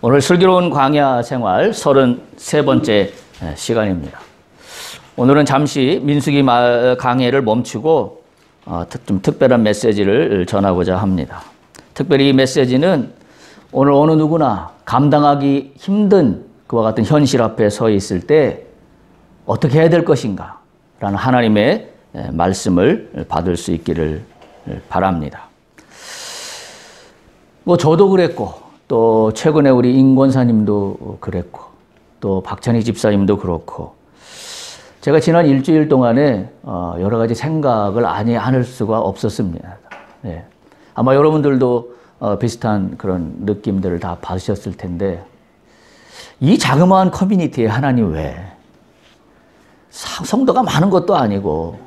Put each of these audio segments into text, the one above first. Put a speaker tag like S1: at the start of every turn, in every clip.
S1: 오늘 슬기로운 광야 생활 33번째 시간입니다. 오늘은 잠시 민수기 강해를 멈추고 좀 특별한 메시지를 전하고자 합니다. 특별히 이 메시지는 오늘 어느 누구나 감당하기 힘든 그와 같은 현실 앞에 서 있을 때 어떻게 해야 될 것인가 라는 하나님의 말씀을 받을 수 있기를 바랍니다. 저도 그랬고 또 최근에 우리 임권사님도 그랬고 또 박찬희 집사님도 그렇고 제가 지난 일주일 동안에 여러 가지 생각을 아니 않을 수가 없었습니다. 네. 아마 여러분들도 비슷한 그런 느낌들을 다 받으셨을 텐데 이 자그마한 커뮤니티에 하나님 왜 성도가 많은 것도 아니고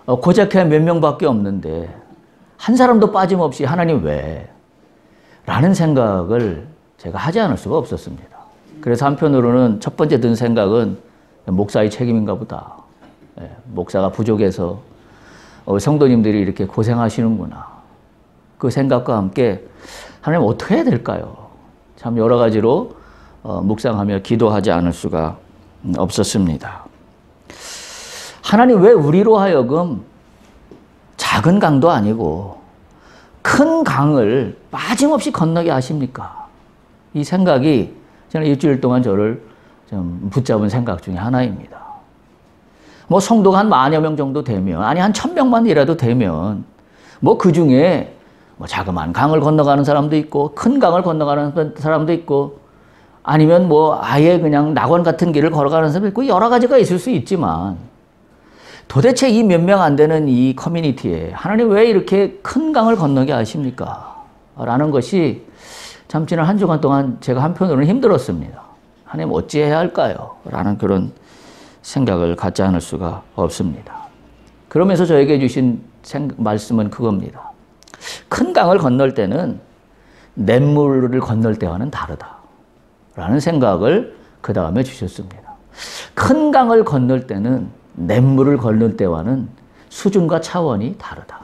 S1: 고작해야 몇 명밖에 없는데 한 사람도 빠짐없이 하나님 왜 라는 생각을 제가 하지 않을 수가 없었습니다. 그래서 한편으로는 첫 번째 든 생각은 목사의 책임인가 보다. 목사가 부족해서 성도님들이 이렇게 고생하시는구나. 그 생각과 함께 하나님 어떻게 해야 될까요? 참 여러 가지로 묵상하며 기도하지 않을 수가 없었습니다. 하나님 왜 우리로 하여금 작은 강도 아니고 큰 강을 빠짐없이 건너게 하십니까? 이 생각이 저는 일주일 동안 저를 좀 붙잡은 생각 중에 하나입니다. 성도가 한 10,000여 명 정도 되면, 아니 한 1,000명만이라도 되면, 그 중에 자그마한 강을 건너가는 사람도 있고, 큰 강을 건너가는 사람도 있고, 아니면 아예 그냥 낙원 같은 길을 걸어가는 사람도 있고, 여러 가지가 있을 수 있지만, 도대체 이 몇 명 안 되는 이 커뮤니티에 하나님 왜 이렇게 큰 강을 건너게 하십니까? 라는 것이 참 지난 한 주간 동안 제가 한편으로는 힘들었습니다. 하나님 어찌해야 할까요? 라는 그런 생각을 갖지 않을 수가 없습니다. 그러면서 저에게 주신 말씀은 그겁니다. 큰 강을 건널 때는 냇물을 건널 때와는 다르다. 라는 생각을 그 다음에 주셨습니다. 큰 강을 건널 때는 냇물을 건널 때와는 수준과 차원이 다르다.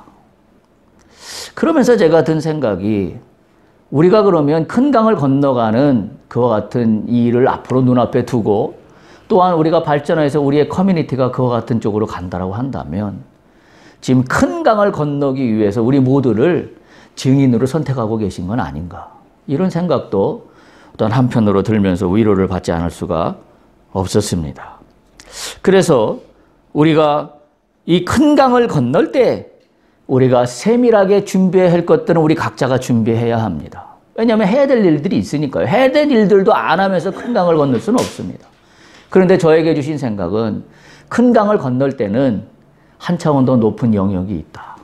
S1: 그러면서 제가 든 생각이 우리가 그러면 큰 강을 건너가는 그와 같은 일을 앞으로 눈앞에 두고 또한 우리가 발전해서 우리의 커뮤니티가 그와 같은 쪽으로 간다라고 한다면 지금 큰 강을 건너기 위해서 우리 모두를 증인으로 선택하고 계신 건 아닌가. 이런 생각도 어떤 한편으로 들면서 위로를 받지 않을 수가 없었습니다. 그래서 우리가 이 큰 강을 건널 때 우리가 세밀하게 준비해야 할 것들은 우리 각자가 준비해야 합니다. 왜냐하면 해야 될 일들이 있으니까요. 해야 될 일들도 안 하면서 큰 강을 건널 수는 없습니다. 그런데 저에게 주신 생각은 큰 강을 건널 때는 한 차원 더 높은 영역이 있다.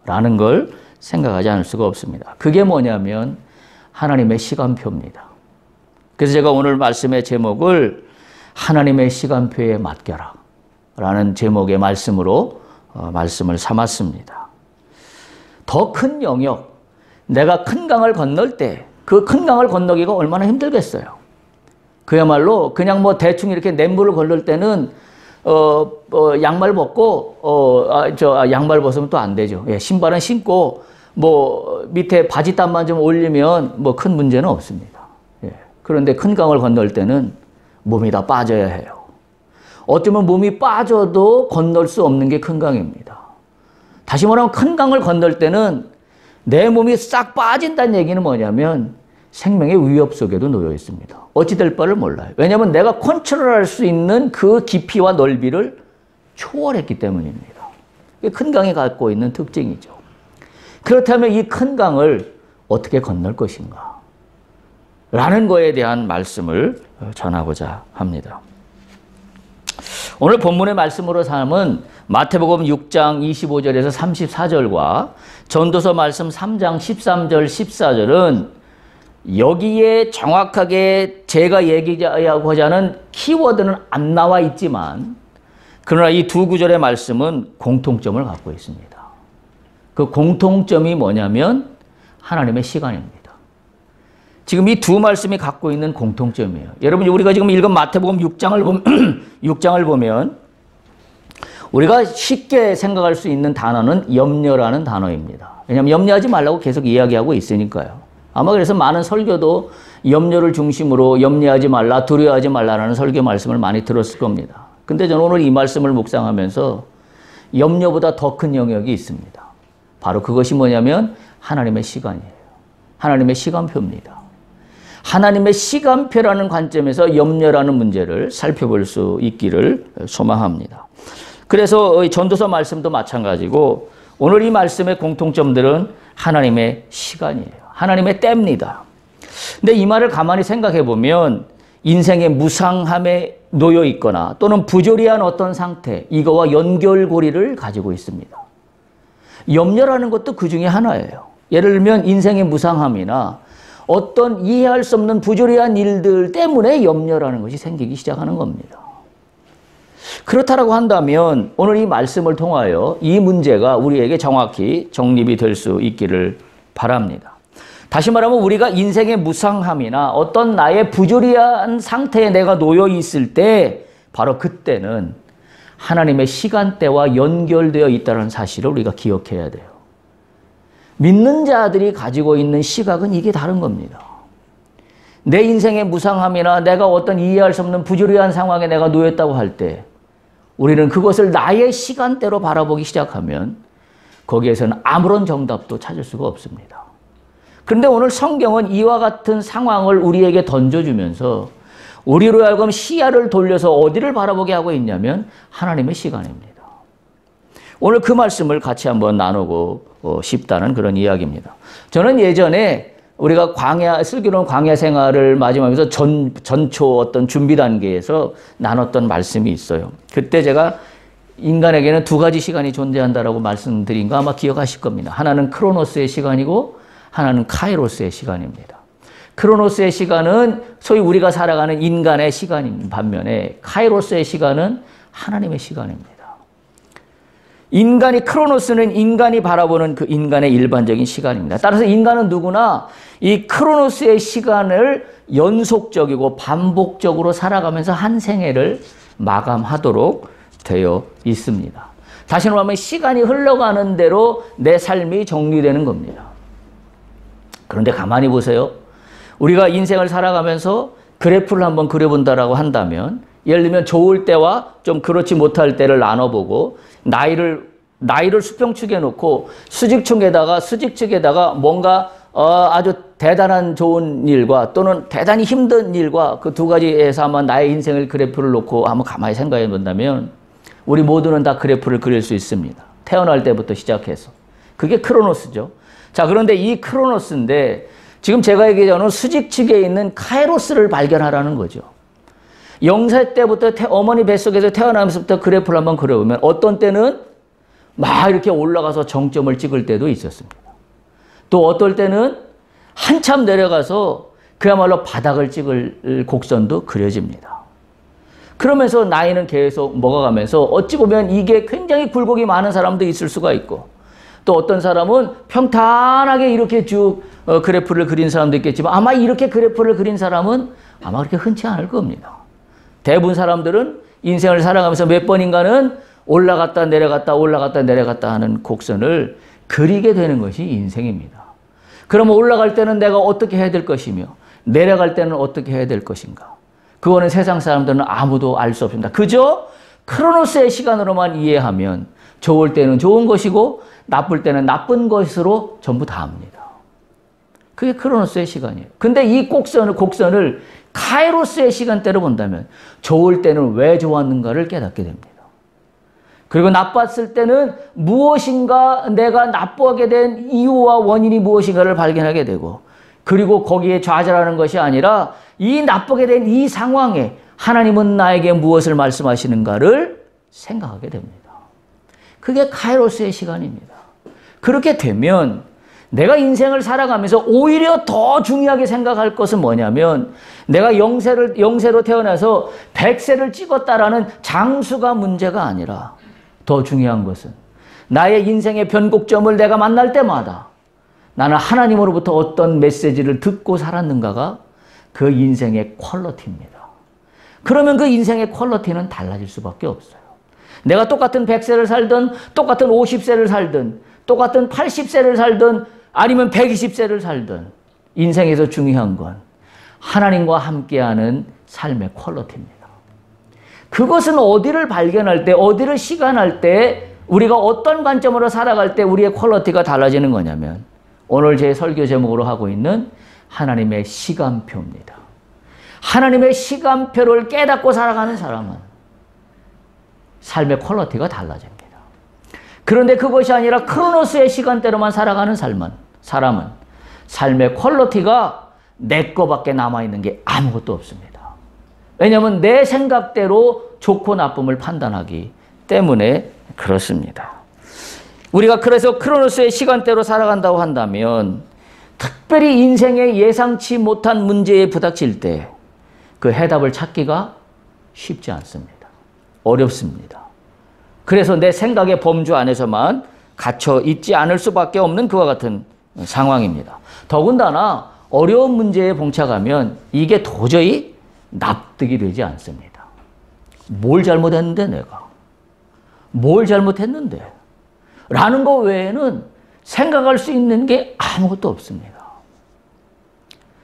S1: 라는 걸 생각하지 않을 수가 없습니다. 그게 뭐냐면 하나님의 시간표입니다. 그래서 제가 오늘 말씀의 제목을 하나님의 시간표에 맡겨라. 라는 제목의 말씀으로 말씀을 삼았습니다. 더 큰 영역, 내가 큰 강을 건널 때 그 큰 강을 건너기가 얼마나 힘들겠어요. 그야말로 그냥 대충 이렇게 냇물을 건널 때는 양말 벗고 양말 벗으면 또 안 되죠. 신발은 신고 밑에 바지땀만 좀 올리면 큰 문제는 없습니다. 그런데 큰 강을 건널 때는 몸이 다 빠져야 해요. 어쩌면 몸이 빠져도 건널 수 없는 게 큰 강입니다. 다시 말하면 큰 강을 건널 때는 내 몸이 싹 빠진다는 얘기는 뭐냐면 생명의 위협 속에도 놓여 있습니다. 어찌 될 바를 몰라요. 왜냐하면 내가 컨트롤할 수 있는 그 깊이와 넓이를 초월했기 때문입니다. 이게 큰 강이 갖고 있는 특징이죠. 그렇다면 이 큰 강을 어떻게 건널 것인가? 라는 거에 대한 말씀을 전하고자 합니다. 오늘 본문의 말씀으로 삼은 마태복음 6장 25절에서 34절과 전도서 말씀 3장 13절 14절은 여기에 정확하게 제가 얘기하고자 하는 키워드는 안 나와 있지만 그러나 이 두 구절의 말씀은 공통점을 갖고 있습니다. 그 공통점이 뭐냐면 하나님의 시간입니다. 지금 이 두 말씀이 갖고 있는 공통점이에요. 여러분, 우리가 지금 읽은 마태복음 6장을 보면 우리가 쉽게 생각할 수 있는 단어는 염려라는 단어입니다. 왜냐하면 염려하지 말라고 계속 이야기하고 있으니까요. 아마 그래서 많은 설교도 염려를 중심으로 염려하지 말라, 두려워하지 말라라는 설교 말씀을 많이 들었을 겁니다. 근데 저는 오늘 이 말씀을 묵상하면서 염려보다 더 큰 영역이 있습니다. 바로 그것이 뭐냐면 하나님의 시간이에요. 하나님의 시간표입니다. 하나님의 시간표라는 관점에서 염려라는 문제를 살펴볼 수 있기를 소망합니다. 그래서 전도서 말씀도 마찬가지고 오늘 이 말씀의 공통점들은 하나님의 시간이에요. 하나님의 때입니다. 근데 이 말을 가만히 생각해 보면 인생의 무상함에 놓여 있거나 또는 부조리한 어떤 상태, 이거와 연결고리를 가지고 있습니다. 염려라는 것도 그 중에 하나예요. 예를 들면 인생의 무상함이나 어떤 이해할 수 없는 부조리한 일들 때문에 염려라는 것이 생기기 시작하는 겁니다. 그렇다라고 한다면 오늘 이 말씀을 통하여 이 문제가 우리에게 정확히 정립이 될 수 있기를 바랍니다. 다시 말하면 우리가 인생의 무상함이나 어떤 나의 부조리한 상태에 내가 놓여 있을 때 바로 그때는 하나님의 시간대와 연결되어 있다는 사실을 우리가 기억해야 돼요. 믿는 자들이 가지고 있는 시각은 이게 다른 겁니다. 내 인생의 무상함이나 내가 어떤 이해할 수 없는 부조리한 상황에 내가 놓였다고 할 때 우리는 그것을 나의 시간대로 바라보기 시작하면 거기에서는 아무런 정답도 찾을 수가 없습니다. 그런데 오늘 성경은 이와 같은 상황을 우리에게 던져주면서 우리로 하여금 시야를 돌려서 어디를 바라보게 하고 있냐면 하나님의 시간입니다. 오늘 그 말씀을 같이 한번 나누고 싶다는 그런 이야기입니다. 저는 예전에 우리가 슬기로운 광야 생활을 마지막에서 전초 어떤 준비 단계에서 나눴던 말씀이 있어요. 그때 제가 인간에게는 두 가지 시간이 존재한다라고 말씀드린 거 아마 기억하실 겁니다. 하나는 크로노스의 시간이고 하나는 카이로스의 시간입니다. 크로노스의 시간은 소위 우리가 살아가는 인간의 시간인 반면에 카이로스의 시간은 하나님의 시간입니다. 크로노스는 인간이 바라보는 그 인간의 일반적인 시간입니다. 따라서 인간은 누구나 이 크로노스의 시간을 연속적이고 반복적으로 살아가면서 한 생애를 마감하도록 되어 있습니다. 다시 말하면 시간이 흘러가는 대로 내 삶이 정리되는 겁니다. 그런데 가만히 보세요. 우리가 인생을 살아가면서 그래프를 한번 그려본다라고 한다면 예를 들면 좋을 때와 좀 그렇지 못할 때를 나눠보고 나이를 수평축에 놓고 수직축에다가 뭔가 아주 대단한 좋은 일과 또는 대단히 힘든 일과 그 두 가지에서 한번 나의 인생을 그래프를 놓고 한번 가만히 생각해 본다면 우리 모두는 다 그래프를 그릴 수 있습니다. 태어날 때부터 시작해서. 그게 크로노스죠. 자, 그런데 이 크로노스인데 지금 제가 얘기하는 수직축에 있는 카이로스를 발견하라는 거죠. 영세 때부터 어머니 뱃속에서 태어나면서부터 그래프를 한번 그려보면 어떤 때는 막 이렇게 올라가서 정점을 찍을 때도 있었습니다. 또 어떨 때는 한참 내려가서 그야말로 바닥을 찍을 곡선도 그려집니다. 그러면서 나이는 계속 먹어가면서 어찌 보면 이게 굉장히 굴곡이 많은 사람도 있을 수가 있고 또 어떤 사람은 평탄하게 이렇게 쭉 그래프를 그린 사람도 있겠지만 아마 이렇게 그래프를 그린 사람은 아마 그렇게 흔치 않을 겁니다. 대부분 사람들은 인생을 살아가면서 몇 번인가는 올라갔다 내려갔다 하는 곡선을 그리게 되는 것이 인생입니다. 그러면 올라갈 때는 내가 어떻게 해야 될 것이며 내려갈 때는 어떻게 해야 될 것인가. 그거는 세상 사람들은 아무도 알 수 없습니다. 그저 크로노스의 시간으로만 이해하면 좋을 때는 좋은 것이고 나쁠 때는 나쁜 것으로 전부 다 합니다. 그게 크로노스의 시간이에요. 근데 이 곡선을 카이로스의 시간대로 본다면 좋을 때는 왜 좋았는가를 깨닫게 됩니다. 그리고 나빴을 때는 무엇인가 내가 나쁘게 된 이유와 원인이 무엇인가를 발견하게 되고 그리고 거기에 좌절하는 것이 아니라 이 나쁘게 된 이 상황에 하나님은 나에게 무엇을 말씀하시는가를 생각하게 됩니다. 그게 카이로스의 시간입니다. 그렇게 되면 내가 인생을 살아가면서 오히려 더 중요하게 생각할 것은 뭐냐면 내가 영세로 태어나서 100세를 찍었다라는 장수가 문제가 아니라 더 중요한 것은 나의 인생의 변곡점을 내가 만날 때마다 나는 하나님으로부터 어떤 메시지를 듣고 살았는가가 그 인생의 퀄리티입니다. 그러면 그 인생의 퀄리티는 달라질 수밖에 없어요. 내가 똑같은 100세를 살든 똑같은 50세를 살든 똑같은 80세를 살든 아니면 120세를 살든 인생에서 중요한 건 하나님과 함께하는 삶의 퀄리티입니다. 그것은 어디를 발견할 때, 어디를 시간할 때, 우리가 어떤 관점으로 살아갈 때 우리의 퀄리티가 달라지는 거냐면 오늘 제 설교 제목으로 하고 있는 하나님의 시간표입니다. 하나님의 시간표를 깨닫고 살아가는 사람은 삶의 퀄리티가 달라집니다. 그런데 그것이 아니라 크로노스의 시간대로만 살아가는 사람은 삶의 퀄리티가 내 거밖에 남아있는 게 아무것도 없습니다. 왜냐하면 내 생각대로 좋고 나쁨을 판단하기 때문에 그렇습니다. 우리가 그래서 크로노스의 시간대로 살아간다고 한다면 특별히 인생에 예상치 못한 문제에 부닥칠 때 그 해답을 찾기가 쉽지 않습니다. 어렵습니다. 그래서 내 생각의 범주 안에서만 갇혀 있지 않을 수밖에 없는 그와 같은 상황입니다. 더군다나 어려운 문제에 봉착하면 이게 도저히 납득이 되지 않습니다. 뭘 잘못했는데 내가? 뭘 잘못했는데? 라는 것 외에는 생각할 수 있는 게 아무것도 없습니다.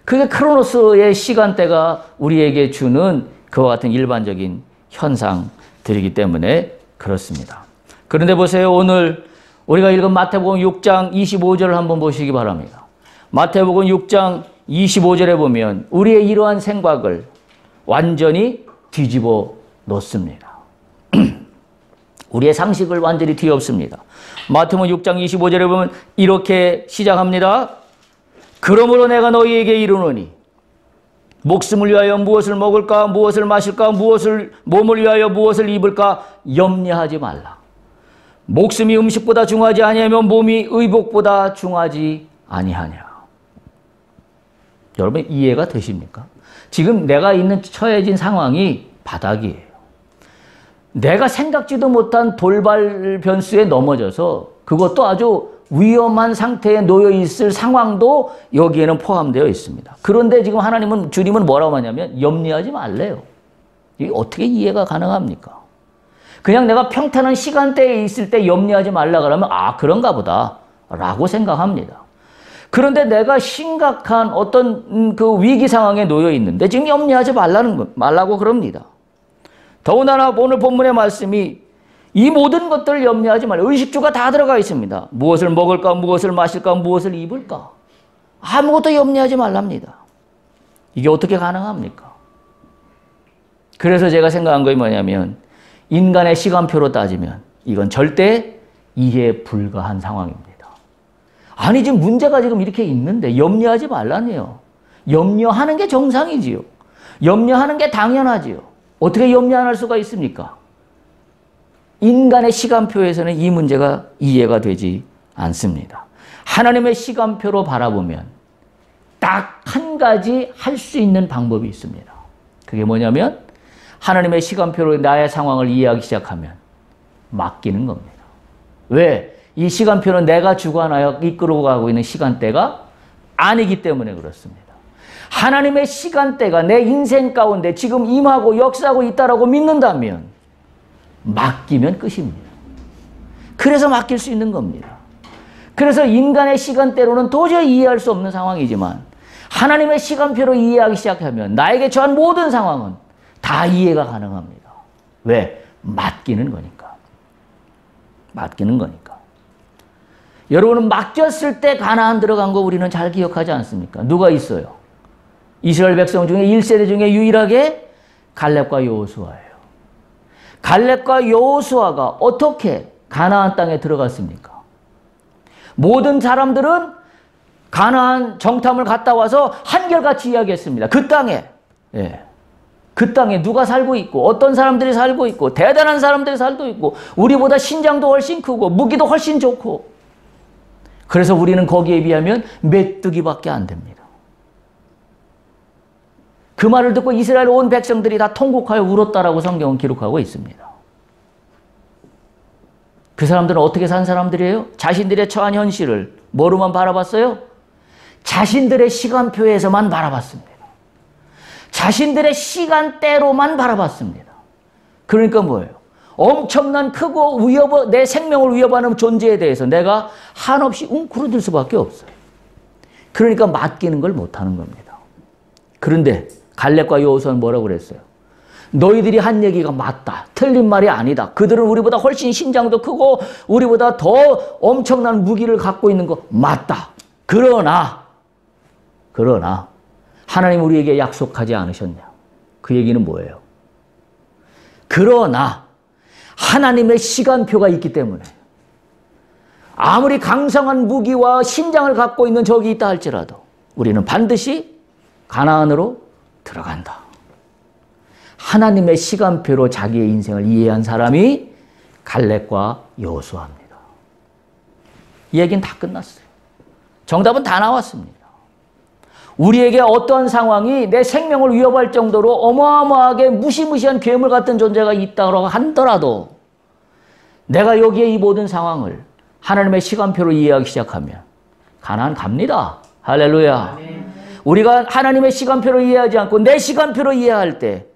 S1: 그게 크로노스의 시간대가 우리에게 주는 그와 같은 일반적인 현상들이기 때문에 그렇습니다. 그런데 보세요. 오늘 우리가 읽은 마태복음 6장 25절을 한번 보시기 바랍니다. 마태복음 6장 25절에 보면 우리의 이러한 생각을 완전히 뒤집어 놓습니다. 우리의 상식을 완전히 뒤엎습니다. 마태복음 6장 25절에 보면 이렇게 시작합니다. 그러므로 내가 너희에게 이르노니 목숨을 위하여 무엇을 먹을까 무엇을 마실까 몸을 위하여 무엇을 입을까 염려하지 말라. 목숨이 음식보다 중하지 아니하며 몸이 의복보다 중하지 아니하냐. 여러분 이해가 되십니까? 지금 내가 있는 처해진 상황이 바닥이에요. 내가 생각지도 못한 돌발 변수에 넘어져서 그것도 아주 위험한 상태에 놓여 있을 상황도 여기에는 포함되어 있습니다. 그런데 지금 주님은 뭐라고 하냐면 염려하지 말래요. 이게 어떻게 이해가 가능합니까? 그냥 내가 평탄한 시간대에 있을 때 염려하지 말라 그러면 그런가 보다 라고 생각합니다. 그런데 내가 심각한 어떤 그 위기 상황에 놓여 있는데 지금 염려하지 말라고 그럽니다. 더군다나 오늘 본문의 말씀이 이 모든 것들을 염려하지 말라. 의식주가 다 들어가 있습니다. 무엇을 먹을까, 무엇을 마실까, 무엇을 입을까. 아무것도 염려하지 말랍니다. 이게 어떻게 가능합니까? 그래서 제가 생각한 것이 뭐냐면 인간의 시간표로 따지면 이건 절대 이해 불가한 상황입니다. 아니 지금 문제가 지금 이렇게 있는데 염려하지 말라니요. 염려하는 게 정상이지요. 염려하는 게 당연하지요. 어떻게 염려 안 할 수가 있습니까? 인간의 시간표에서는 이 문제가 이해가 되지 않습니다. 하나님의 시간표로 바라보면 딱 한 가지 할 수 있는 방법이 있습니다. 그게 뭐냐면 하나님의 시간표로 나의 상황을 이해하기 시작하면 맡기는 겁니다. 왜? 이 시간표는 내가 주관하여 이끌고 가고 있는 시간대가 아니기 때문에 그렇습니다. 하나님의 시간대가 내 인생 가운데 지금 임하고 역사하고 있다라고 믿는다면 맡기면 끝입니다. 그래서 맡길 수 있는 겁니다. 그래서 인간의 시간대로는 도저히 이해할 수 없는 상황이지만 하나님의 시간표로 이해하기 시작하면 나에게 처한 모든 상황은 다 이해가 가능합니다. 왜? 맡기는 거니까. 맡기는 거니까. 여러분은 맡겼을 때 가나안 들어간 거 우리는 잘 기억하지 않습니까? 누가 있어요? 이스라엘 백성 중에 1세대 중에 유일하게 갈렙과 여호수아예요. 갈렙과 여호수아가 어떻게 가나안 땅에 들어갔습니까? 모든 사람들은 가나안 정탐을 갔다 와서 한결같이 이야기했습니다. 그 땅에 그 땅에 누가 살고 있고 어떤 사람들이 살고 있고 대단한 사람들이 살고 있고 우리보다 신장도 훨씬 크고 무기도 훨씬 좋고 그래서 우리는 거기에 비하면 메뚜기밖에 안 됩니다. 그 말을 듣고 이스라엘 온 백성들이 다 통곡하여 울었다라고 성경은 기록하고 있습니다. 그 사람들은 어떻게 산 사람들이에요? 자신들의 처한 현실을 뭐로만 바라봤어요? 자신들의 시간표에서만 바라봤습니다. 자신들의 시간대로만 바라봤습니다. 그러니까 뭐예요? 엄청난 크고 내 생명을 위협하는 존재에 대해서 내가 한없이 웅크러들 수밖에 없어요. 그러니까 맡기는 걸 못하는 겁니다. 그런데 갈렙과 여호수아는 뭐라고 그랬어요? 너희들이 한 얘기가 맞다. 틀린 말이 아니다. 그들은 우리보다 훨씬 신장도 크고 우리보다 더 엄청난 무기를 갖고 있는 거 맞다. 그러나 하나님 우리에게 약속하지 않으셨냐? 그 얘기는 뭐예요? 그러나 하나님의 시간표가 있기 때문에 아무리 강성한 무기와 신장을 갖고 있는 적이 있다 할지라도 우리는 반드시 가나안으로 들어간다. 하나님의 시간표로 자기의 인생을 이해한 사람이 갈렙과 여호수아입니다. 이 얘기는 다 끝났어요. 정답은 다 나왔습니다. 우리에게 어떠한 상황이 내 생명을 위협할 정도로 어마어마하게 무시무시한 괴물 같은 존재가 있다고 하더라도 내가 여기에 이 모든 상황을 하나님의 시간표로 이해하기 시작하면 가나안 갑니다. 할렐루야. 우리가 하나님의 시간표로 이해하지 않고 내 시간표로 이해할 때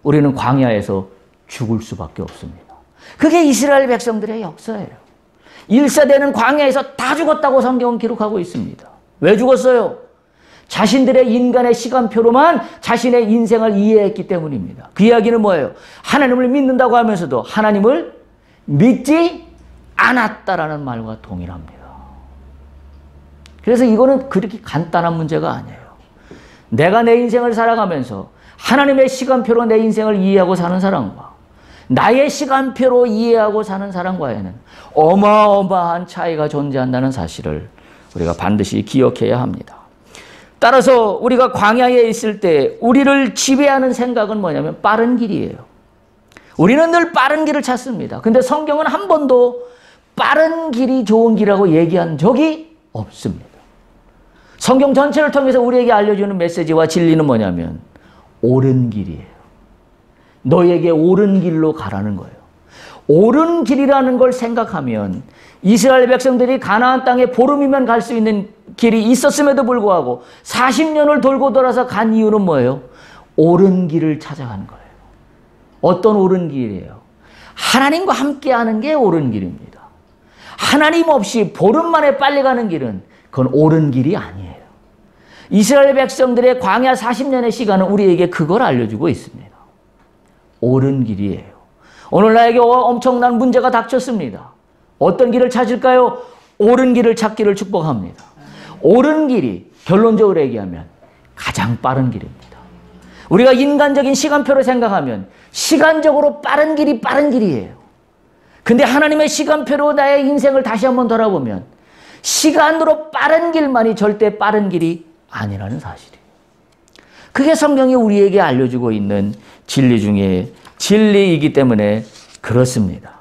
S1: 우리는 광야에서 죽을 수밖에 없습니다. 그게 이스라엘 백성들의 역사예요. 1세대는 광야에서 다 죽었다고 성경은 기록하고 있습니다. 왜 죽었어요? 자신들의 인간의 시간표로만 자신의 인생을 이해했기 때문입니다. 그 이야기는 뭐예요? 하나님을 믿는다고 하면서도 하나님을 믿지 않았다라는 말과 동일합니다. 그래서 이거는 그렇게 간단한 문제가 아니에요. 내가 내 인생을 살아가면서 하나님의 시간표로 내 인생을 이해하고 사는 사람과 나의 시간표로 이해하고 사는 사람과에는 어마어마한 차이가 존재한다는 사실을 우리가 반드시 기억해야 합니다. 따라서 우리가 광야에 있을 때 우리를 지배하는 생각은 뭐냐면 빠른 길이에요. 우리는 늘 빠른 길을 찾습니다. 근데 성경은 한 번도 빠른 길이 좋은 길이라고 얘기한 적이 없습니다. 성경 전체를 통해서 우리에게 알려주는 메시지와 진리는 뭐냐면 옳은 길이에요. 너에게 옳은 길로 가라는 거예요. 옳은 길이라는 걸 생각하면 이스라엘 백성들이 가나안 땅에 보름이면 갈 수 있는 길이 있었음에도 불구하고 40년을 돌고 돌아서 간 이유는 뭐예요? 옳은 길을 찾아간 거예요. 어떤 옳은 길이에요? 하나님과 함께하는 게 옳은 길입니다. 하나님 없이 보름 만에 빨리 가는 길은 그건 옳은 길이 아니에요. 이스라엘 백성들의 광야 40년의 시간은 우리에게 그걸 알려주고 있습니다. 옳은 길이에요. 오늘 나에게 엄청난 문제가 닥쳤습니다. 어떤 길을 찾을까요? 옳은 길을 찾기를 축복합니다. 옳은 길이 결론적으로 얘기하면 가장 빠른 길입니다. 우리가 인간적인 시간표를 생각하면 시간적으로 빠른 길이 빠른 길이에요. 근데 하나님의 시간표로 나의 인생을 다시 한번 돌아보면 시간으로 빠른 길만이 절대 빠른 길이 아니라는 사실이에요. 그게 성경이 우리에게 알려주고 있는 진리 중에 진리이기 때문에 그렇습니다.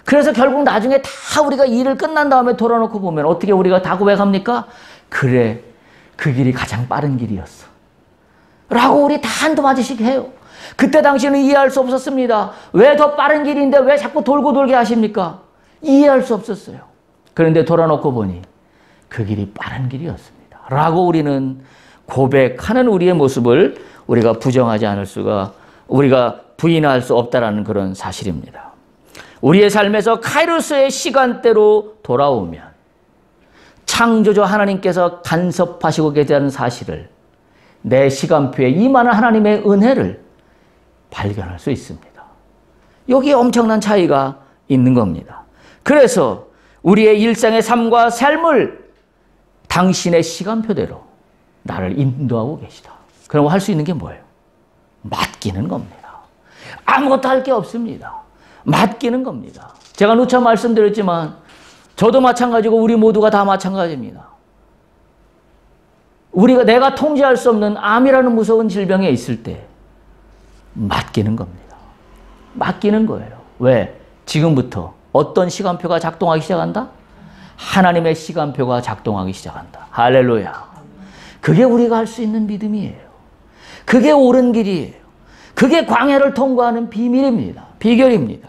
S1: 그래서 결국 나중에 다 우리가 일을 끝난 다음에 돌아놓고 보면 어떻게 우리가 다 고백합니까? 그래, 그 길이 가장 빠른 길이었어. 라고 우리 다 한두마디씩 해요. 그때 당시는 이해할 수 없었습니다. 왜 더 빠른 길인데 왜 자꾸 돌고 돌게 하십니까? 이해할 수 없었어요. 그런데 돌아놓고 보니 그 길이 빠른 길이었습니다. 라고 우리는 고백하는 우리의 모습을 우리가 부정하지 않을 수가, 우리가 부인할 수 없다라는 그런 사실입니다. 우리의 삶에서 카이로스의 시간대로 돌아오면 창조주 하나님께서 간섭하시고 계시다는 사실을, 내 시간표에 임하는 하나님의 은혜를 발견할 수 있습니다. 여기에 엄청난 차이가 있는 겁니다. 그래서 우리의 일상의 삶과 삶을 당신의 시간표대로 나를 인도하고 계시다. 그럼 할 수 있는 게 뭐예요? 맡기는 겁니다. 아무것도 할 게 없습니다. 맡기는 겁니다. 제가 누차 말씀드렸지만 저도 마찬가지고 우리 모두가 다 마찬가지입니다. 내가 통제할 수 없는 암이라는 무서운 질병에 있을 때 맡기는 겁니다. 맡기는 거예요. 왜? 지금부터 어떤 시간표가 작동하기 시작한다? 하나님의 시간표가 작동하기 시작한다. 할렐루야. 그게 우리가 할 수 있는 믿음이에요. 그게 옳은 길이에요. 그게 광야를 통과하는 비밀입니다. 비결입니다.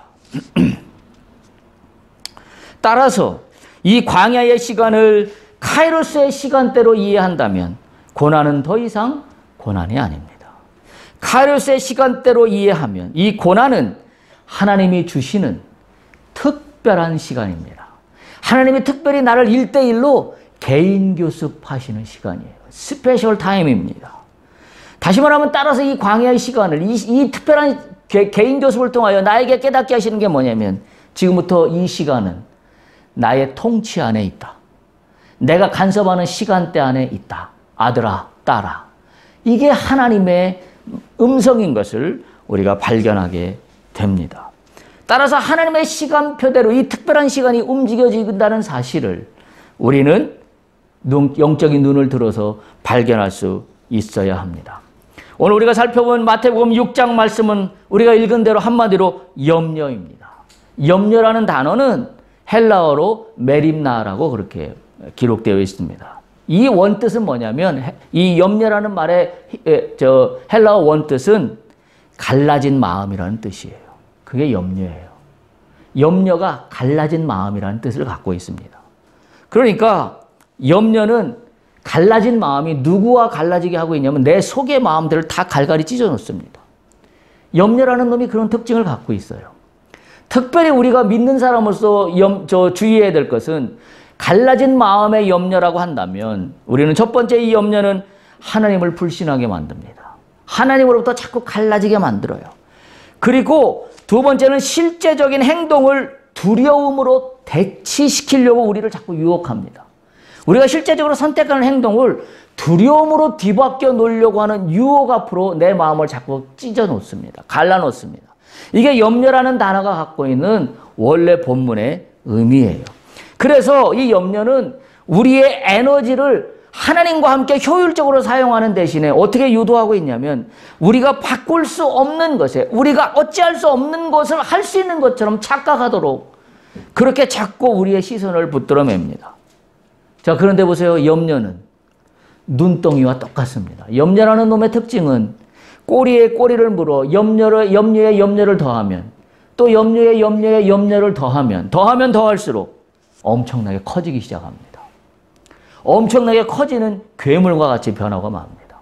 S1: 따라서 이 광야의 시간을 카이로스의 시간대로 이해한다면 고난은 더 이상 고난이 아닙니다. 카이로스의 시간대로 이해하면 이 고난은 하나님이 주시는 특별한 시간입니다. 하나님이 특별히 나를 1대1로 개인 교습하시는 시간이에요. 스페셜 타임입니다. 다시 말하면 따라서 이 광야의 시간을 이 특별한 개인 교습을 통하여 나에게 깨닫게 하시는 게 뭐냐면 지금부터 이 시간은 나의 통치 안에 있다. 내가 간섭하는 시간대 안에 있다. 아들아, 딸아. 이게 하나님의 음성인 것을 우리가 발견하게 됩니다. 따라서 하나님의 시간표대로 이 특별한 시간이 움직여진다는 사실을 우리는 영적인 눈을 들어서 발견할 수 있어야 합니다. 오늘 우리가 살펴본 마태복음 6장 말씀은 우리가 읽은 대로 한마디로 염려입니다. 염려라는 단어는 헬라어로 메림나라고 그렇게 기록되어 있습니다. 이 원뜻은 뭐냐면 이 염려라는 말의 헬라어 원뜻은 갈라진 마음이라는 뜻이에요. 그게 염려예요. 염려가 갈라진 마음이라는 뜻을 갖고 있습니다. 그러니까 염려는 갈라진 마음이 누구와 갈라지게 하고 있냐면 내 속의 마음들을 다 갈갈이 찢어 놓습니다. 염려라는 놈이 그런 특징을 갖고 있어요. 특별히 우리가 믿는 사람으로서 주의해야 될 것은 갈라진 마음의 염려라고 한다면 우리는 첫 번째 이 염려는 하나님을 불신하게 만듭니다. 하나님으로부터 자꾸 갈라지게 만들어요. 그리고 두 번째는 실제적인 행동을 두려움으로 대치시키려고 우리를 자꾸 유혹합니다. 우리가 실제적으로 선택하는 행동을 두려움으로 뒤바뀌어 놓으려고 하는 유혹 앞으로 내 마음을 자꾸 찢어 놓습니다. 갈라 놓습니다. 이게 염려라는 단어가 갖고 있는 원래 본문의 의미예요. 그래서 이 염려는 우리의 에너지를 하나님과 함께 효율적으로 사용하는 대신에 어떻게 유도하고 있냐면 우리가 바꿀 수 없는 것에 우리가 어찌할 수 없는 것을 할 수 있는 것처럼 착각하도록 그렇게 자꾸 우리의 시선을 붙들어맵니다. 자, 그런데 보세요. 염려는 눈덩이와 똑같습니다. 염려라는 놈의 특징은 꼬리에 꼬리를 물어 염려에 염려를 더하면 또 염려에 염려를 더하면 더할수록 엄청나게 커지기 시작합니다. 엄청나게 커지는 괴물과 같이 변하고 맙니다.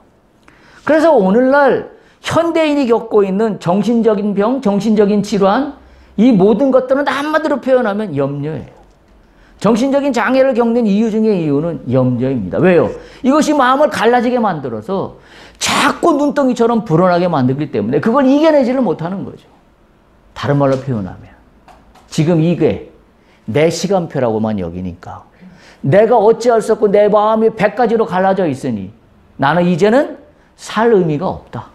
S1: 그래서 오늘날 현대인이 겪고 있는 정신적인 병, 정신적인 질환, 이 모든 것들은 한마디로 표현하면 염려예요. 정신적인 장애를 겪는 이유 중에 이유는 염려입니다. 왜요? 이것이 마음을 갈라지게 만들어서 자꾸 눈덩이처럼 불어나게 만들기 때문에 그걸 이겨내지를 못하는 거죠. 다른 말로 표현하면 지금 이게 내 시간표라고만 여기니까 내가 어찌할 수 없고 내 마음이 100가지로 갈라져 있으니 나는 이제는 살 의미가 없다.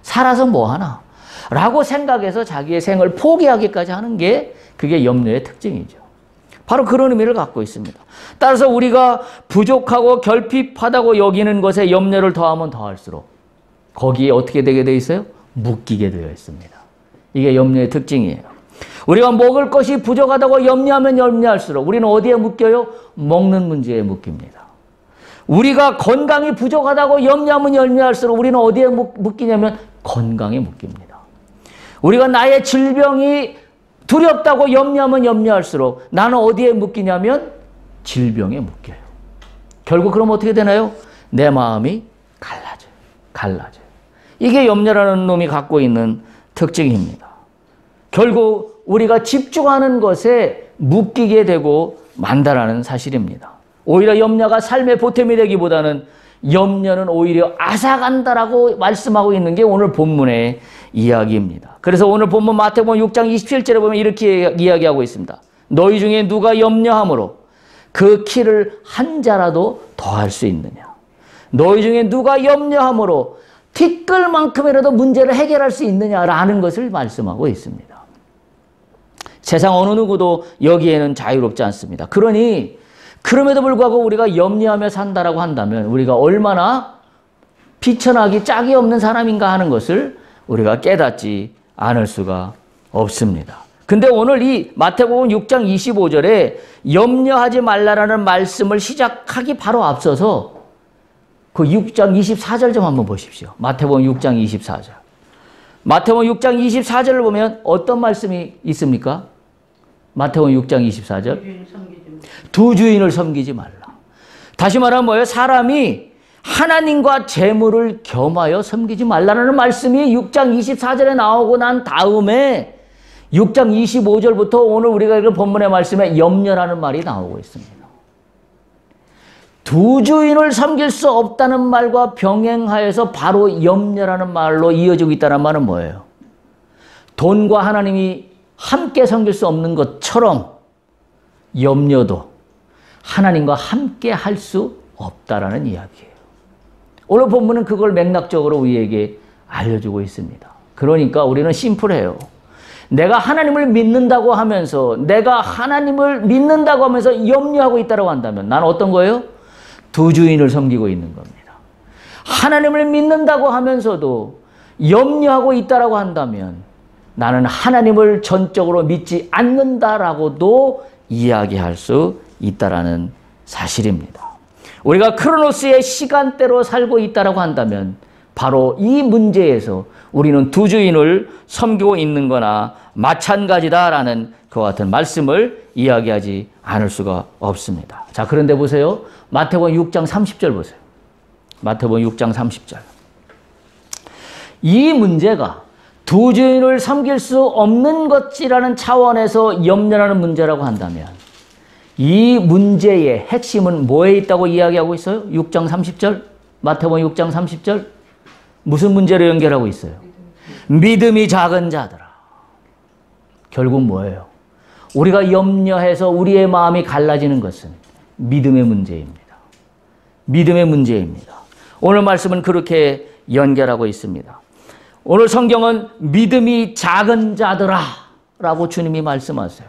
S1: 살아서 뭐하나? 라고 생각해서 자기의 생을 포기하기까지 하는 게 그게 염려의 특징이죠. 바로 그런 의미를 갖고 있습니다. 따라서 우리가 부족하고 결핍하다고 여기는 것에 염려를 더하면 더할수록 거기에 어떻게 되게 되어 있어요? 묶이게 되어 있습니다. 이게 염려의 특징이에요. 우리가 먹을 것이 부족하다고 염려하면 염려할수록 우리는 어디에 묶여요? 먹는 문제에 묶입니다. 우리가 건강이 부족하다고 염려하면 염려할수록 우리는 어디에 묶이냐면 건강에 묶입니다. 우리가 나의 질병이 두렵다고 염려하면 염려할수록 나는 어디에 묶이냐면 질병에 묶여요. 결국 그럼 어떻게 되나요? 내 마음이 갈라져요. 이게 염려라는 놈이 갖고 있는 특징입니다. 결국 우리가 집중하는 것에 묶이게 되고 만다라는 사실입니다. 오히려 염려가 삶의 보탬이 되기보다는 염려는 오히려 앗아간다라고 말씀하고 있는 게 오늘 본문의 이야기입니다. 그래서 오늘 본문 마태복음 6장 27절에 보면 이렇게 이야기하고 있습니다. 너희 중에 누가 염려함으로 그 키를 한 자라도 더할 수 있느냐? 너희 중에 누가 염려함으로 티끌만큼이라도 문제를 해결할 수 있느냐라는 것을 말씀하고 있습니다. 세상 어느 누구도 여기에는 자유롭지 않습니다. 그러니 그럼에도 불구하고 우리가 염려하며 산다라고 한다면 우리가 얼마나 비천하기 짝이 없는 사람인가 하는 것을 우리가 깨닫지 않을 수가 없습니다. 근데 오늘 이 마태복음 6장 25절에 염려하지 말라라는 말씀을 시작하기 바로 앞서서 그 6장 24절 좀 한번 보십시오. 마태복음 6장 24절. 마태복음 6장 24절을 보면 어떤 말씀이 있습니까? 마태복음 6장 24절. 두 주인을 섬기지 말라. 다시 말하면 뭐예요? 사람이 하나님과 재물을 겸하여 섬기지 말라는 말씀이 6장 24절에 나오고 난 다음에 6장 25절부터 오늘 우리가 읽은 본문의 말씀에 염려라는 말이 나오고 있습니다. 두 주인을 섬길 수 없다는 말과 병행하여서 바로 염려라는 말로 이어지고 있다는 말은 뭐예요? 돈과 하나님이 함께 섬길 수 없는 것처럼 염려도 하나님과 함께 할 수 없다라는 이야기예요. 오늘 본문은 그걸 맥락적으로 우리에게 알려주고 있습니다. 그러니까 우리는 심플해요. 내가 하나님을 믿는다고 하면서 염려하고 있다고 한다면 나는 어떤 거예요? 두 주인을 섬기고 있는 겁니다. 하나님을 믿는다고 하면서도 염려하고 있다고 한다면 나는 하나님을 전적으로 믿지 않는다라고도 이야기할 수 있다라는 사실입니다. 우리가 크로노스의 시간대로 살고 있다고 한다면 바로 이 문제에서 우리는 두 주인을 섬기고 있는 거나 마찬가지다라는 그와 같은 말씀을 이야기하지 않을 수가 없습니다. 자, 그런데 보세요. 마태복음 6장 30절 보세요. 마태복음 6장 30절. 이 문제가 두 주인을 섬길 수 없는 것이라는 차원에서 염려하는 문제라고 한다면 이 문제의 핵심은 뭐에 있다고 이야기하고 있어요? 6장 30절? 마태복음 6장 30절? 무슨 문제로 연결하고 있어요? 믿음이 작은 자들아. 결국 뭐예요? 우리가 염려해서 우리의 마음이 갈라지는 것은 믿음의 문제입니다. 믿음의 문제입니다. 오늘 말씀은 그렇게 연결하고 있습니다. 오늘 성경은 믿음이 작은 자들아 라고 주님이 말씀하세요.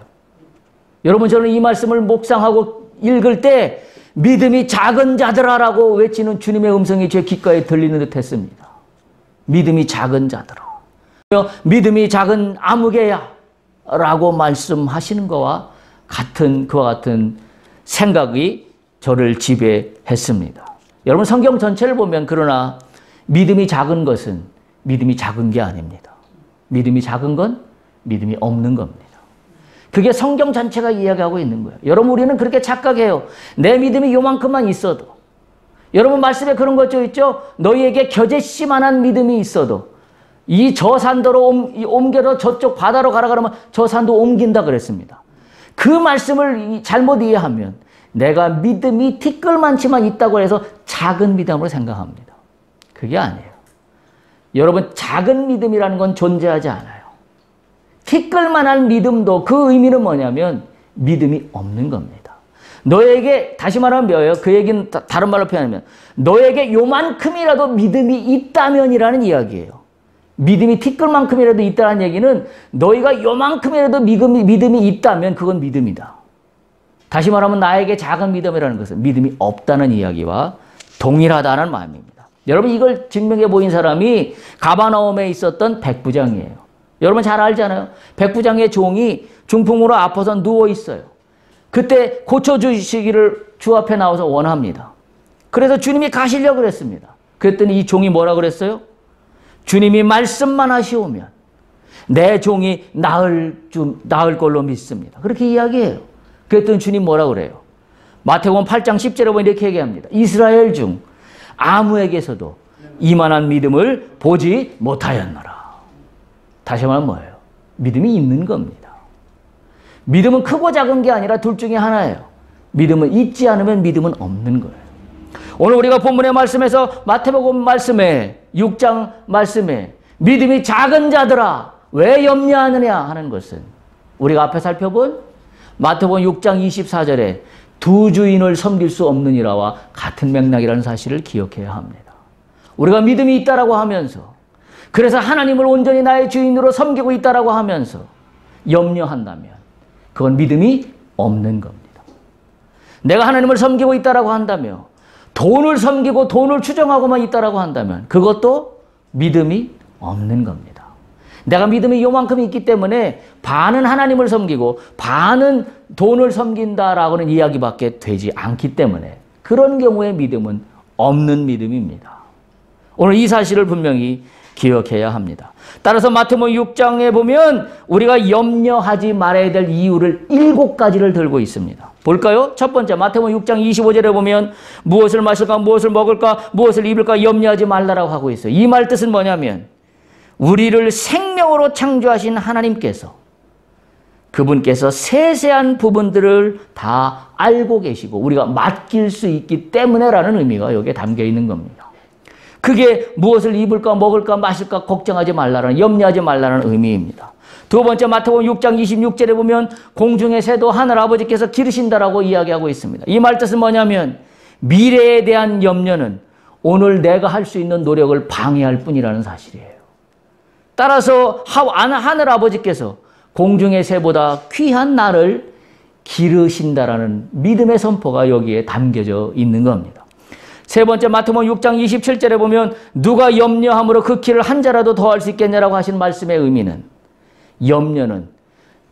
S1: 여러분, 저는 이 말씀을 묵상하고 읽을 때 믿음이 작은 자들아 라고 외치는 주님의 음성이 제 귓가에 들리는 듯 했습니다. 믿음이 작은 자들아. 믿음이 작은 아무개야 라고 말씀하시는 그와 같은 생각이 저를 지배했습니다. 여러분, 성경 전체를 보면 그러나 믿음이 작은 것은 믿음이 작은 게 아닙니다. 믿음이 작은 건 믿음이 없는 겁니다. 그게 성경 전체가 이야기하고 있는 거예요. 여러분, 우리는 그렇게 착각해요. 내 믿음이 요만큼만 있어도. 여러분, 말씀에 그런 것 있죠? 너희에게 겨제씨만한 믿음이 있어도 이 저 산도로 옮겨서 저쪽 바다로 가라 그러면 저 산도 옮긴다 그랬습니다. 그 말씀을 잘못 이해하면 내가 믿음이 티끌만치만 있다고 해서 작은 믿음으로 생각합니다. 그게 아니에요. 여러분, 작은 믿음이라는 건 존재하지 않아요. 티끌만한 믿음도 그 의미는 뭐냐면 믿음이 없는 겁니다. 너에게, 다시 말하면 뭐예요? 그 얘기는 다른 말로 표현하면 너에게 요만큼이라도 믿음이 있다면이라는 이야기예요. 믿음이 티끌만큼이라도 있다는 얘기는 너희가 요만큼이라도 믿음이 있다면 그건 믿음이다. 다시 말하면 나에게 작은 믿음이라는 것은 믿음이 없다는 이야기와 동일하다는 마음입니다. 여러분, 이걸 증명해 보인 사람이 가버나움에 있었던 백부장이에요. 여러분 잘 알잖아요. 백부장의 종이 중풍으로 아파서 누워 있어요. 그때 고쳐주시기를 주 앞에 나와서 원합니다. 그래서 주님이 가시려고 그랬습니다. 그랬더니 이 종이 뭐라 그랬어요? 주님이 말씀만 하시오면 내 종이 나을 걸로 믿습니다. 그렇게 이야기해요. 그랬더니 주님 뭐라 그래요? 마태복음 8장 10절에 보면 이렇게 얘기합니다. 이스라엘 중 아무에게서도 이만한 믿음을 보지 못하였노라. 다시 말하면 뭐예요? 믿음이 있는 겁니다. 믿음은 크고 작은 게 아니라 둘 중에 하나예요. 믿음은 있지 않으면 믿음은 없는 거예요. 오늘 우리가 본문의 말씀에서 마태복음 말씀에 6장 말씀에 믿음이 작은 자들아 왜 염려하느냐 하는 것은 우리가 앞에 살펴본 마태복음 6장 24절에 두 주인을 섬길 수 없느니라와 같은 맥락이라는 사실을 기억해야 합니다. 우리가 믿음이 있다라고 하면서 그래서 하나님을 온전히 나의 주인으로 섬기고 있다라고 하면서 염려한다면 그건 믿음이 없는 겁니다. 내가 하나님을 섬기고 있다라고 한다며 돈을 섬기고 돈을 추정하고만 있다라고 한다면 그것도 믿음이 없는 겁니다. 내가 믿음이 요만큼 있기 때문에 반은 하나님을 섬기고 반은 돈을 섬긴다라고는 이야기밖에 되지 않기 때문에 그런 경우에 믿음은 없는 믿음입니다. 오늘 이 사실을 분명히 기억해야 합니다. 따라서 마태복음 6장에 보면 우리가 염려하지 말아야 될 이유를 7가지를 들고 있습니다. 볼까요? 첫 번째 마태복음 6장 25절에 보면 무엇을 마실까 무엇을 먹을까 무엇을 입을까 염려하지 말라라고 하고 있어요. 이 말 뜻은 뭐냐면 우리를 생명으로 창조하신 하나님께서 그분께서 세세한 부분들을 다 알고 계시고 우리가 맡길 수 있기 때문에라는 의미가 여기에 담겨 있는 겁니다. 그게 무엇을 입을까 먹을까 마실까 걱정하지 말라는, 염려하지 말라는 의미입니다. 두 번째 마태복음 6장 26절에 보면 공중의 새도 하늘 아버지께서 기르신다라고 이야기하고 있습니다. 이 말 뜻은 뭐냐면 미래에 대한 염려는 오늘 내가 할 수 있는 노력을 방해할 뿐이라는 사실이에요. 따라서 하늘 아버지께서 공중의 새보다 귀한 나를 기르신다라는 믿음의 선포가 여기에 담겨져 있는 겁니다. 세 번째 마태복음 6장 27절에 보면 누가 염려함으로 그 키를 한 자라도 더할 수 있겠냐라고 하신 말씀의 의미는 염려는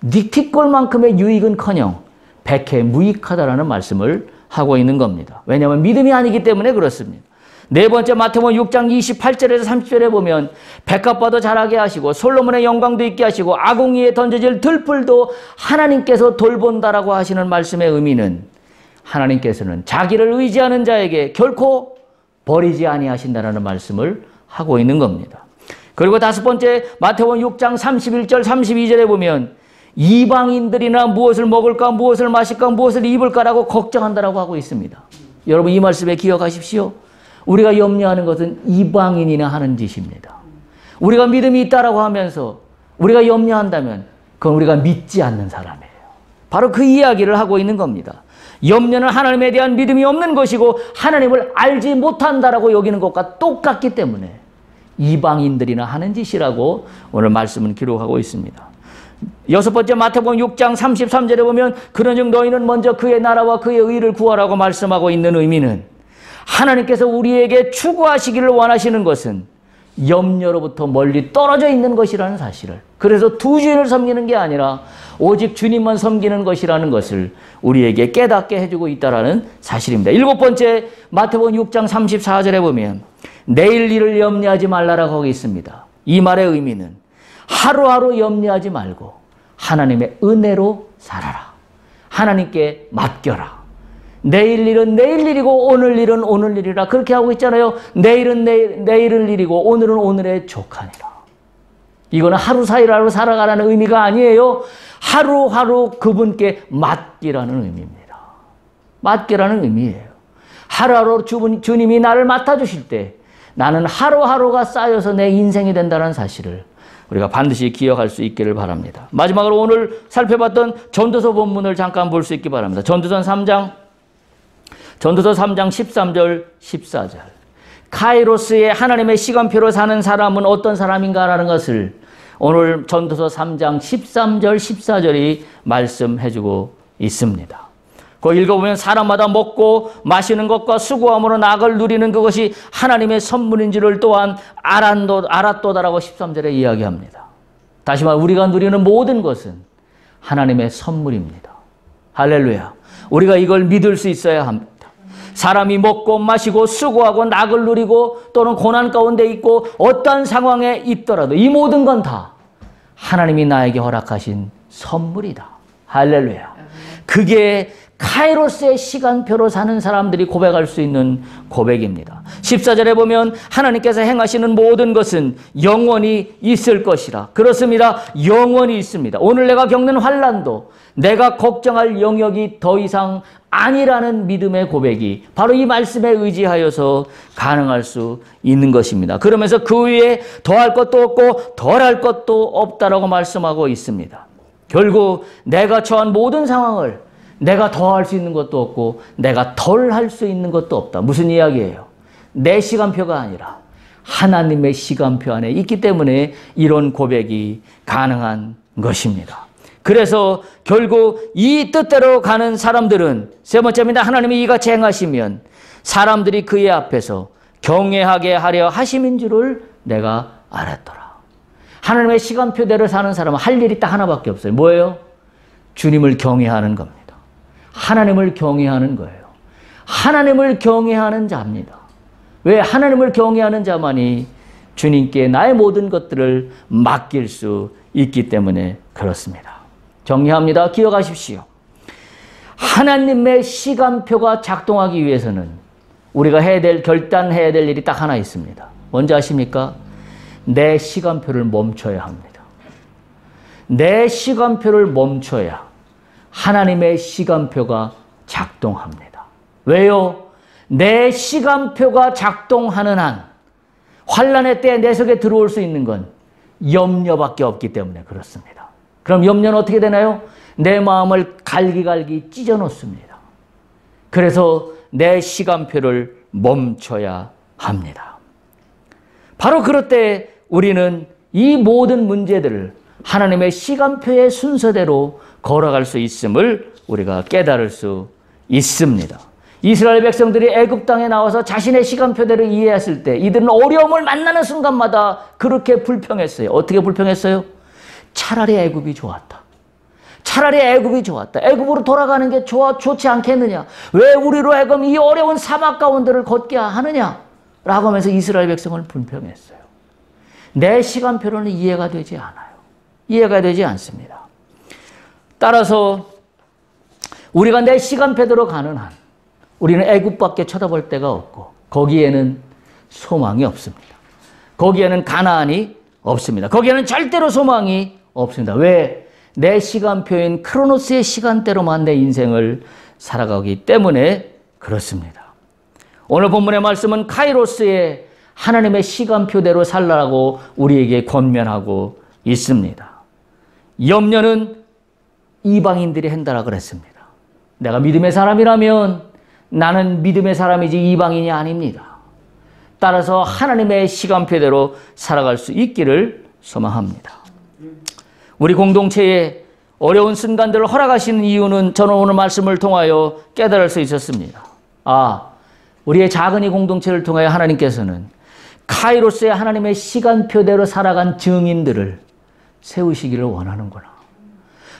S1: 네 티끌만큼의 유익은커녕 백해 무익하다라는 말씀을 하고 있는 겁니다. 왜냐하면 믿음이 아니기 때문에 그렇습니다. 네 번째 마태복음 6장 28절에서 30절에 보면 백합과도 자라게 하시고 솔로몬의 영광도 있게 하시고 아궁이에 던져질 들풀도 하나님께서 돌본다라고 하시는 말씀의 의미는 하나님께서는 자기를 의지하는 자에게 결코 버리지 아니하신다라는 말씀을 하고 있는 겁니다. 그리고 다섯 번째 마태복음 6장 31절 32절에 보면 이방인들이나 무엇을 먹을까 무엇을 마실까 무엇을 입을까라고 걱정한다라고 하고 있습니다. 여러분 이 말씀에 기억하십시오. 우리가 염려하는 것은 이방인이나 하는 짓입니다. 우리가 믿음이 있다라고 하면서 우리가 염려한다면 그건 우리가 믿지 않는 사람이에요. 바로 그 이야기를 하고 있는 겁니다. 염려는 하나님에 대한 믿음이 없는 것이고 하나님을 알지 못한다라고 여기는 것과 똑같기 때문에 이방인들이나 하는 짓이라고 오늘 말씀은 기록하고 있습니다. 여섯 번째 마태복음 6장 33절에 보면 그런즉 너희는 먼저 그의 나라와 그의 의를 구하라고 말씀하고 있는 의미는 하나님께서 우리에게 추구하시기를 원하시는 것은 염려로부터 멀리 떨어져 있는 것이라는 사실을, 그래서 두 주인을 섬기는 게 아니라 오직 주님만 섬기는 것이라는 것을 우리에게 깨닫게 해주고 있다는 사실입니다. 일곱 번째 마태복음 6장 34절에 보면 내일 일을 염려하지 말라라고 하고 있습니다. 이 말의 의미는 하루하루 염려하지 말고 하나님의 은혜로 살아라. 하나님께 맡겨라. 내일 일은 내일 일이고 오늘 일은 오늘 일이라 그렇게 하고 있잖아요. 내일은 내일을 일이고 오늘은 오늘의 족하니라. 이거는 하루 사이로 살아가라는 의미가 아니에요. 하루하루 그분께 맡기라는 의미입니다. 맡기라는 의미예요. 하루하루 주님이 나를 맡아주실 때 나는 하루하루가 쌓여서 내 인생이 된다는 사실을 우리가 반드시 기억할 수 있기를 바랍니다. 마지막으로 오늘 살펴봤던 전도서 본문을 잠깐 볼 수 있기 바랍니다. 전도서 3장 13절 14절. 카이로스의 하나님의 시간표로 사는 사람은 어떤 사람인가라는 것을 오늘 전도서 3장 13절 14절이 말씀해주고 있습니다. 그 읽어보면 사람마다 먹고 마시는 것과 수고함으로 낙을 누리는 그것이 하나님의 선물인 줄을 또한 알았도다라고 13절에 이야기합니다. 다시 말해 우리가 누리는 모든 것은 하나님의 선물입니다. 할렐루야. 우리가 이걸 믿을 수 있어야 합니다. 사람이 먹고 마시고 수고하고 낙을 누리고 또는 고난 가운데 있고 어떠한 상황에 있더라도 이 모든 건 다 하나님이 나에게 허락하신 선물이다. 할렐루야. 그게 카이로스의 시간표로 사는 사람들이 고백할 수 있는 고백입니다. 14절에 보면 하나님께서 행하시는 모든 것은 영원히 있을 것이라. 그렇습니다. 영원히 있습니다. 오늘 내가 겪는 환난도 내가 걱정할 영역이 더 이상 아니라는 믿음의 고백이 바로 이 말씀에 의지하여서 가능할 수 있는 것입니다. 그러면서 그 위에 더할 것도 없고 덜할 것도 없다라고 말씀하고 있습니다. 결국 내가 처한 모든 상황을 내가 더 할 수 있는 것도 없고 내가 덜 할 수 있는 것도 없다. 무슨 이야기예요? 내 시간표가 아니라 하나님의 시간표 안에 있기 때문에 이런 고백이 가능한 것입니다. 그래서 결국 이 뜻대로 가는 사람들은 세 번째입니다. 하나님이 이같이 행하시면 사람들이 그의 앞에서 경외하게 하려 하심인 줄을 내가 알았더라. 하나님의 시간표대로 사는 사람은 할 일이 딱 하나밖에 없어요. 뭐예요? 주님을 경외하는 겁니다. 하나님을 경외하는 거예요. 하나님을 경외하는 자입니다. 왜? 하나님을 경외하는 자만이 주님께 나의 모든 것들을 맡길 수 있기 때문에 그렇습니다. 정리합니다. 기억하십시오. 하나님의 시간표가 작동하기 위해서는 우리가 결단해야 될 일이 딱 하나 있습니다. 뭔지 아십니까? 내 시간표를 멈춰야 합니다. 내 시간표를 멈춰야 하나님의 시간표가 작동합니다. 왜요? 내 시간표가 작동하는 한 환난의 때에 내 속에 들어올 수 있는 건 염려밖에 없기 때문에 그렇습니다. 그럼 염려는 어떻게 되나요? 내 마음을 갈기갈기 찢어 놓습니다. 그래서 내 시간표를 멈춰야 합니다. 바로 그럴 때 우리는 이 모든 문제들을 하나님의 시간표의 순서대로 걸어갈 수 있음을 우리가 깨달을 수 있습니다. 이스라엘 백성들이 애굽 땅에 나와서 자신의 시간표대로 이해했을 때 이들은 어려움을 만나는 순간마다 그렇게 불평했어요. 어떻게 불평했어요? 차라리 애굽이 좋았다. 차라리 애굽이 좋았다. 애굽으로 돌아가는 게 좋지 않겠느냐? 왜 우리로 하여금 이 어려운 사막 가운데를 걷게 하느냐? 라고 하면서 이스라엘 백성을 불평했어요. 내 시간표로는 이해가 되지 않아요. 이해가 되지 않습니다. 따라서 우리가 내 시간표대로 가는 한 우리는 애굽밖에 쳐다볼 데가 없고 거기에는 소망이 없습니다. 거기에는 가나안이 없습니다. 거기에는 절대로 소망이 없습니다. 왜? 내 시간표인 크로노스의 시간대로만 내 인생을 살아가기 때문에 그렇습니다. 오늘 본문의 말씀은 카이로스의 하나님의 시간표대로 살라고 우리에게 권면하고 있습니다. 염려는 이방인들이 한다라 그랬습니다. 내가 믿음의 사람이라면 나는 믿음의 사람이지 이방인이 아닙니다. 따라서 하나님의 시간표대로 살아갈 수 있기를 소망합니다. 우리 공동체에 어려운 순간들을 허락하시는 이유는 저는 오늘 말씀을 통하여 깨달을 수 있었습니다. 우리의 작은 이 공동체를 통하여 하나님께서는 카이로스의 하나님의 시간표대로 살아간 증인들을 세우시기를 원하는구나.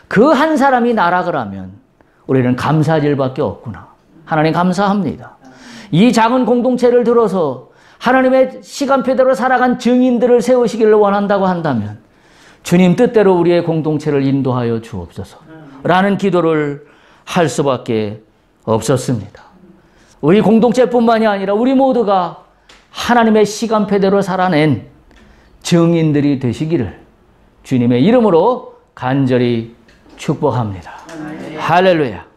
S1: 그 한 사람이 나락을 하면 우리는 감사할 일밖에 없구나. 하나님 감사합니다. 이 작은 공동체를 들어서 하나님의 시간표대로 살아간 증인들을 세우시기를 원한다고 한다면 주님 뜻대로 우리의 공동체를 인도하여 주옵소서 라는 기도를 할 수밖에 없었습니다. 우리 공동체뿐만이 아니라 우리 모두가 하나님의 시간표대로 살아낸 증인들이 되시기를 주님의 이름으로 간절히 축복합니다. 할렐루야.